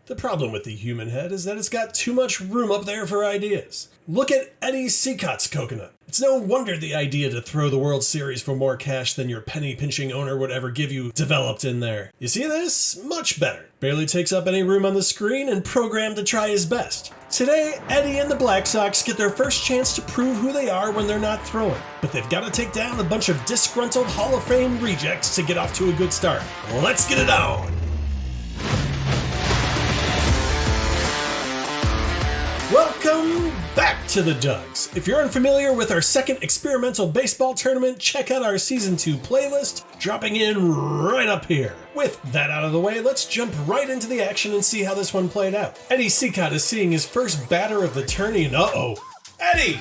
The problem with the human head is that it's got too much room up there for ideas. Look at Eddie Cicott's coconut. It's no wonder the idea to throw the World Series for more cash than your penny-pinching owner would ever give you developed in there. You see this? Much better. Barely takes up any room on the screen and programmed to try his best. Today, Eddie and the Black Sox get their first chance to prove who they are when they're not throwing. But they've got to take down a bunch of disgruntled Hall of Fame rejects to get off to a good start. Let's get it on! Welcome back to the Dugs. If you're unfamiliar with our second experimental baseball tournament, check out our Season 2 playlist, dropping in right up here. With that out of the way, let's jump right into the action and see how this one played out. Eddie Cicott is seeing his first batter of the tourney, and uh-oh. Eddie!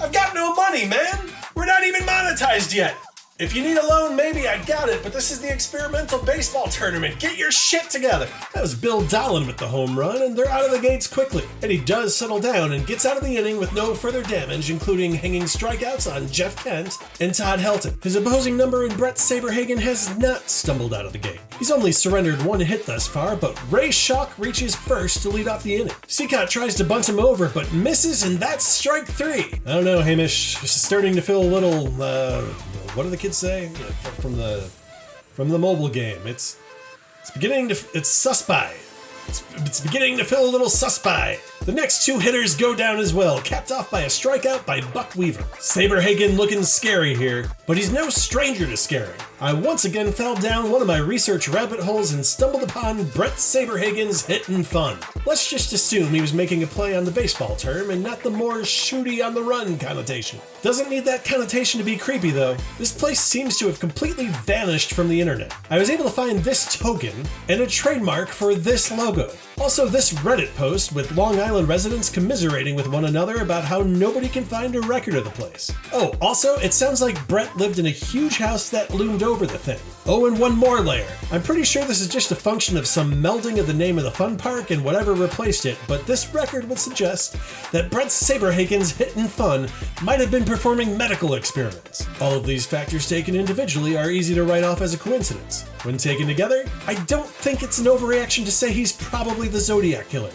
I've got no money, man! We're not even monetized yet! If you need a loan, maybe I got it, but this is the experimental baseball tournament. Get your shit together. That was Bill Dolan with the home run, and they're out of the gates quickly. Eddie does settle down and gets out of the inning with no further damage, including hanging strikeouts on Jeff Kent and Todd Helton. His opposing number in Bret Saberhagen has not stumbled out of the gate. He's only surrendered one hit thus far, but Ray Schock reaches first to lead off the inning. Cicott tries to bunt him over, but misses, and that's strike three. I don't know, Hamish. This is starting to feel a little, what do the kids say from the mobile game? It's beginning to suspect. It's beginning to feel a little suspect. The next two hitters go down as well, capped off by a strikeout by Buck Weaver. Saberhagen looking scary here, but he's no stranger to scaring. I once again fell down one of my research rabbit holes and stumbled upon Bret Saberhagen's Hittin' Fun. Let's just assume he was making a play on the baseball term and not the more shooty on the run connotation. Doesn't need that connotation to be creepy though. This place seems to have completely vanished from the internet. I was able to find this token and a trademark for this logo. Also this Reddit post with Long Island residents commiserating with one another about how nobody can find a record of the place. Oh, also, it sounds like Bret lived in a huge house that loomed over the thing. Oh, and one more layer. I'm pretty sure this is just a function of some melding of the name of the fun park and whatever replaced it, but this record would suggest that Bret Saberhagen's Hittin' Fun might have been performing medical experiments. All of these factors taken individually are easy to write off as a coincidence. When taken together, I don't think it's an overreaction to say he's probably the Zodiac Killer.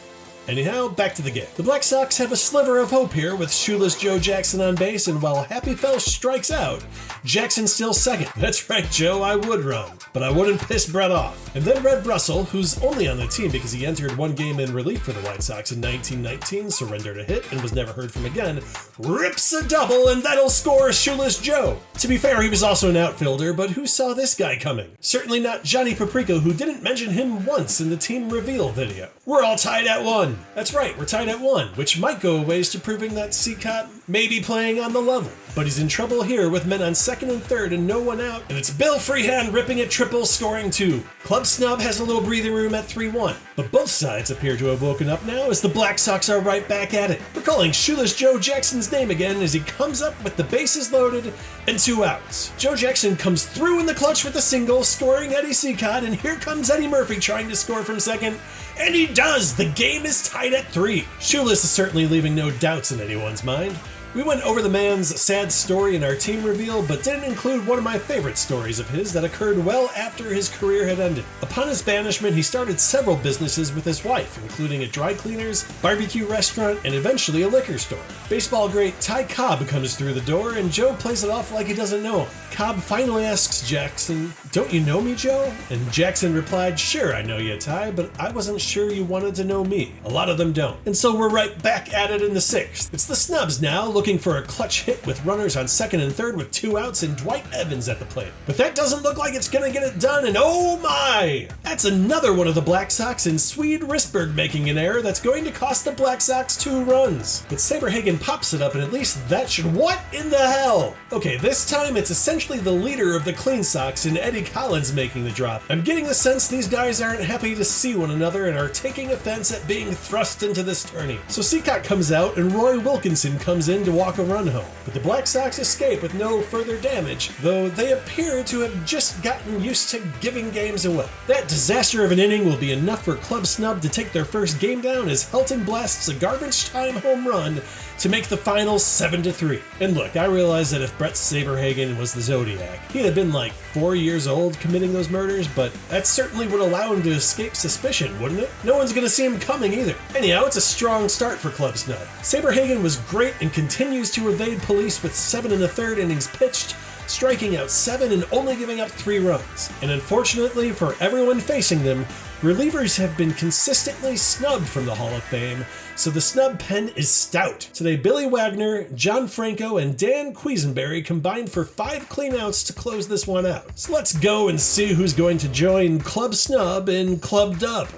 Anyhow, back to the game. The Black Sox have a sliver of hope here with Shoeless Joe Jackson on base, and while Happy Felsh strikes out, Jackson's still second. That's right, Joe, I would run, but I wouldn't piss Bret off. And then Red Russell, who's only on the team because he entered one game in relief for the White Sox in 1919, surrendered a hit, and was never heard from again, rips a double, and that'll score Shoeless Joe. To be fair, he was also an outfielder, but who saw this guy coming? Certainly not Johnny Paprika, who didn't mention him once in the team reveal video. We're all tied at 1. That's right, we're tied at 1, which might go a ways to proving that Cicott may be playing on the level. But he's in trouble here with men on second and third and no one out, and it's Bill Freehand ripping a triple, scoring 2. Club Snub has a little breathing room at 3-1, but both sides appear to have woken up now as the Black Sox are right back at it. We're calling Shoeless Joe Jackson's name again as he comes up with the bases loaded and 2 outs. Joe Jackson comes through in the clutch with a single, scoring Eddie Cicott, and here comes Eddie Murphy trying to score from second, and he does! The game is tied at 3. Shoeless is certainly leaving no doubts in anyone's mind. We went over the man's sad story in our team reveal, but didn't include one of my favorite stories of his that occurred well after his career had ended. Upon his banishment, he started several businesses with his wife, including a dry cleaners, barbecue restaurant, and eventually a liquor store. Baseball great Ty Cobb comes through the door, and Joe plays it off like he doesn't know him. Cobb finally asks Jackson, "Don't you know me, Joe?" And Jackson replied, "Sure, I know you, Ty, but I wasn't sure you wanted to know me. A lot of them don't." And so we're right back at it in the 6th. It's the Snubs now, looking for a clutch hit with runners on second and third with 2 outs and Dwight Evans at the plate. But that doesn't look like it's gonna get it done, and oh my! That's another one of the Black Sox, and Swede Risberg making an error that's going to cost the Black Sox 2 runs. But Saberhagen pops it up, and at least that should— what in the hell? Okay, this time it's essentially the leader of the Clean Sox and Eddie Collins making the drop. I'm getting the sense these guys aren't happy to see one another and are taking offense at being thrust into this tourney. So Cicott comes out, and Roy Wilkinson comes in to to walk a run home, but the Black Sox escape with no further damage, though they appear to have just gotten used to giving games away. That disaster of an inning will be enough for Club Snub to take their first game down as Helton blasts a garbage time home run to make the final 7-3. And look, I realize that if Bret Saberhagen was the Zodiac, he'd have been like 4 years old committing those murders, but that certainly would allow him to escape suspicion, wouldn't it? No one's gonna see him coming either. Anyhow, it's a strong start for Club Snub. Saberhagen was great and continues to evade police with 7 1/3 innings pitched, striking out 7 and only giving up 3 runs. And unfortunately for everyone facing them, relievers have been consistently snubbed from the Hall of Fame, so the snub pen is stout. Today, Billy Wagner, John Franco, and Dan Quisenberry combined for 5 cleanouts to close this one out. So let's go and see who's going to join Club Snub and Club Dub.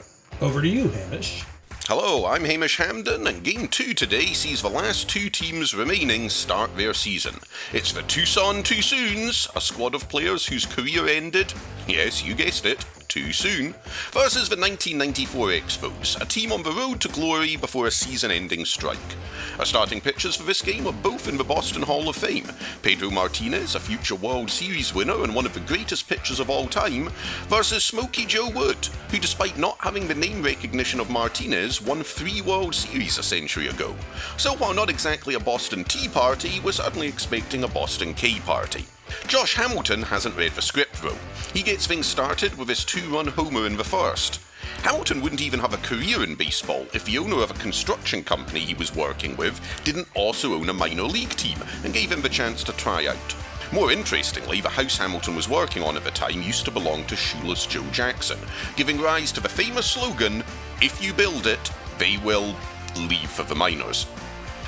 Over to you, Hamish. Hello, I'm Hamish Hamden, and Game 2 today sees the last 2 teams remaining start their season. It's the Tucson Too Soons, a squad of players whose career ended, yes, you guessed it, too soon, versus the 1994 Expos, a team on the road to glory before a season-ending strike. Our starting pitchers for this game are both in the Boston Hall of Fame. Pedro Martinez, a future World Series winner and one of the greatest pitchers of all time, versus Smoky Joe Wood, who despite not having the name recognition of Martinez, won 3 World Series a century ago. So while not exactly a Boston Tea Party, we're certainly expecting a Boston K Party. Josh Hamilton hasn't read the script though. He gets things started with his 2-run homer in the first. Hamilton wouldn't even have a career in baseball if the owner of a construction company he was working with didn't also own a minor league team and gave him the chance to try out. More interestingly, the house Hamilton was working on at the time used to belong to Shoeless Joe Jackson, giving rise to the famous slogan, "If you build it, they will leave for the minors."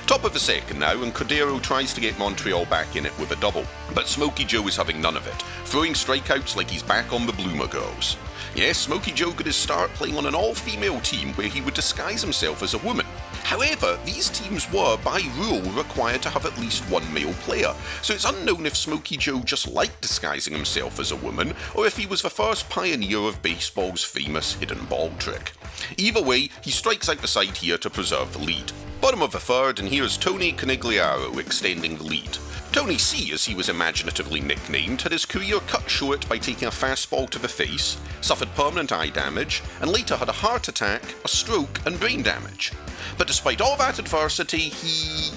Top of the second now, and Cordero tries to get Montreal back in it with a double. But Smoky Joe is having none of it, throwing strikeouts like he's back on the Bloomer Girls. Yes, Smoky Joe got his start playing on an all-female team where he would disguise himself as a woman. However, these teams were, by rule, required to have at least one male player, so it's unknown if Smoky Joe just liked disguising himself as a woman, or if he was the first pioneer of baseball's famous hidden ball trick. Either way, he strikes out the side here to preserve the lead. Bottom of the third, and here's Tony Conigliaro extending the lead. Tony C, as he was imaginatively nicknamed, had his career cut short by taking a fastball to the face, suffered permanent eye damage, and later had a heart attack, a stroke, and brain damage. But despite all that adversity, he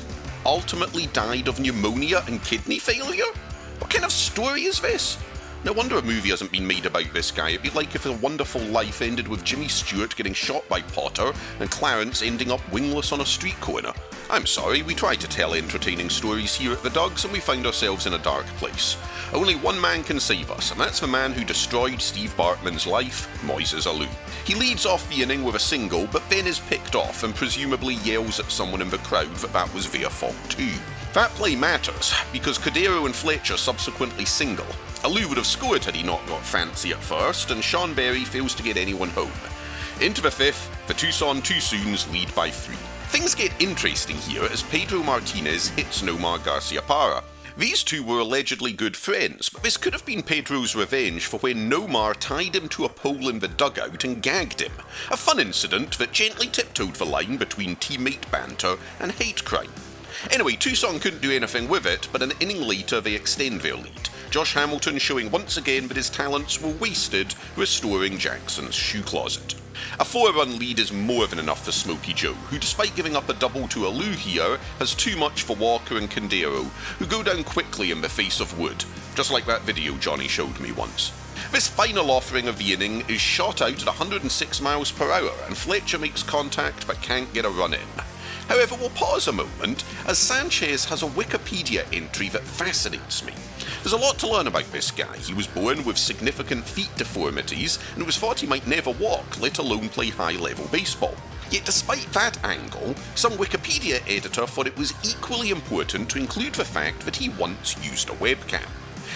ultimately died of pneumonia and kidney failure? What kind of story is this? No wonder a movie hasn't been made about this guy. It'd be like if A Wonderful Life ended with Jimmy Stewart getting shot by Potter and Clarence ending up wingless on a street corner. I'm sorry, we tried to tell entertaining stories here at the Dugs and we found ourselves in a dark place. Only one man can save us, and that's the man who destroyed Steve Bartman's life, Moises Alou. He leads off the inning with a single, but then is picked off and presumably yells at someone in the crowd that was their fault too. That play matters, because Cordero and Fletcher subsequently single. Alou would have scored had he not got fancy at first, and Sean Berry fails to get anyone home. Into the fifth, the Tucson Too Soons lead by 3. Things get interesting here as Pedro Martinez hits Nomar Garciaparra. These two were allegedly good friends, but this could have been Pedro's revenge for when Nomar tied him to a pole in the dugout and gagged him. A fun incident that gently tiptoed the line between teammate banter and hate crime. Anyway, Tucson couldn't do anything with it, but an inning later they extend their lead. Josh Hamilton showing once again that his talents were wasted, restoring Jackson's shoe closet. A 4-run lead is more than enough for Smoky Joe, who despite giving up a double to Alou here, has too much for Walker and Cordero, who go down quickly in the face of Wood, just like that video Johnny showed me once. This final offering of the inning is shot out at 106 miles per hour, and Fletcher makes contact but can't get a run in. However, we'll pause a moment, as Sanchez has a Wikipedia entry that fascinates me. There's a lot to learn about this guy. He was born with significant feet deformities and was thought he might never walk, let alone play high-level baseball. Yet despite that angle, some Wikipedia editor thought it was equally important to include the fact that he once used a webcam.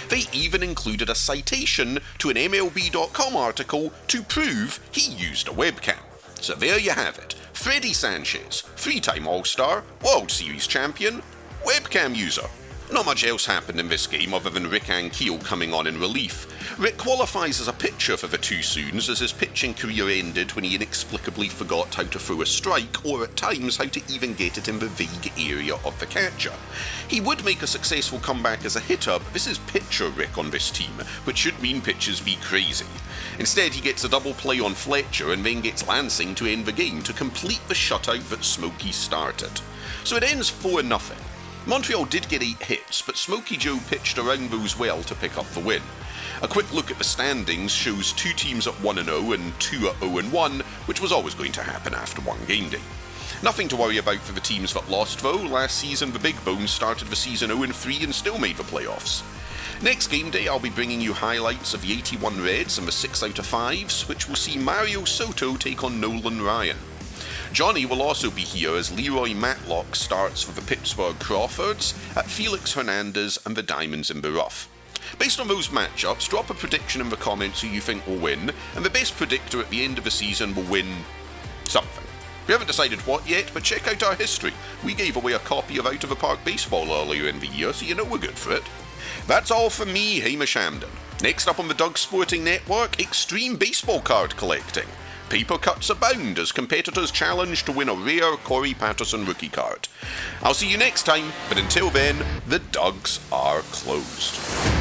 They even included a citation to an MLB.com article to prove he used a webcam. So there you have it. Freddie Sanchez, 3-time All-Star, World Series champion, webcam user. Not much else happened in this game other than Rick Ankiel coming on in relief. Rick qualifies as a pitcher for the Too Soons as his pitching career ended when he inexplicably forgot how to throw a strike, or at times how to even get it in the vague area of the catcher. He would make a successful comeback as a hitter, but this is pitcher Rick on this team, which should mean pitchers be crazy. Instead, he gets a double play on Fletcher and then gets Lansing to end the game to complete the shutout that Smoky started. So it ends 4-0. Montreal did get 8 hits, but Smoky Joe pitched around those well to pick up the win. A quick look at the standings shows 2 teams at 1-0 and 2 at 0-1, which was always going to happen after one game day. Nothing to worry about for the teams that lost though. Last season the Big Bones started the season 0-3 and still made the playoffs. Next game day I'll be bringing you highlights of the 81 Reds and the 6 out of 5s, which will see Mario Soto take on Nolan Ryan. Johnny will also be here as Leroy Matlock starts for the Pittsburgh Crawfords at Felix Hernandez and the Diamonds in the Rough. Based on those matchups, drop a prediction in the comments who you think will win, and the best predictor at the end of the season will win something. We haven't decided what yet, but check out our history. We gave away a copy of Out of the Park Baseball earlier in the year, so you know we're good for it. That's all from me, Hamish Hamden. Next up on the Doug Sporting Network, extreme baseball card collecting. Paper cuts abound as competitors challenge to win a rare Corey Patterson rookie card. I'll see you next time, but until then, the Dougs are closed.